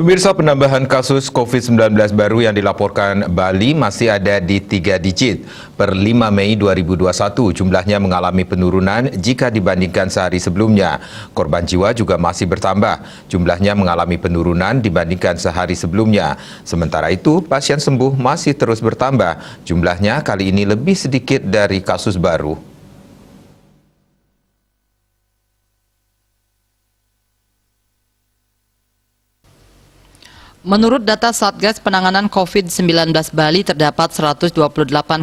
Pemirsa, penambahan kasus COVID-19 baru yang dilaporkan Bali masih ada di 3 digit. Per 5 Mei 2021, jumlahnya mengalami penurunan jika dibandingkan sehari sebelumnya. Korban jiwa juga masih bertambah. Jumlahnya mengalami penurunan dibandingkan sehari sebelumnya. Sementara itu, pasien sembuh masih terus bertambah. Jumlahnya kali ini lebih sedikit dari kasus baru. Menurut data Satgas Penanganan COVID-19 Bali, terdapat 128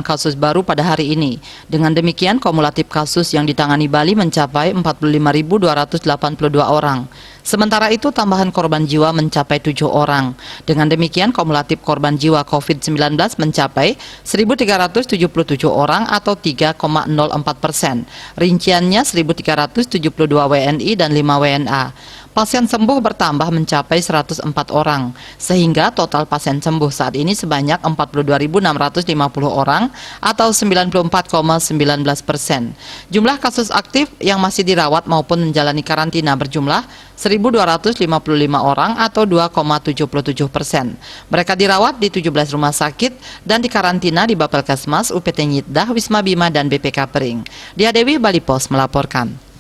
kasus baru pada hari ini. Dengan demikian, kumulatif kasus yang ditangani Bali mencapai 45.282 orang. Sementara itu, tambahan korban jiwa mencapai 7 orang. Dengan demikian, kumulatif korban jiwa COVID-19 mencapai 1.377 orang atau 3,04%. Rinciannya 1.372 WNI dan 5 WNA. Pasien sembuh bertambah mencapai 104 orang, sehingga total pasien sembuh saat ini sebanyak 42.650 orang atau 94,19%. Jumlah kasus aktif yang masih dirawat maupun menjalani karantina berjumlah 1.255 orang atau 2,77%. Mereka dirawat di 17 rumah sakit dan dikarantina di Bapelkesmas, UPT Nyitdah, Wisma Bima, dan BPK Pering. Dia Dewi, Bali Pos melaporkan.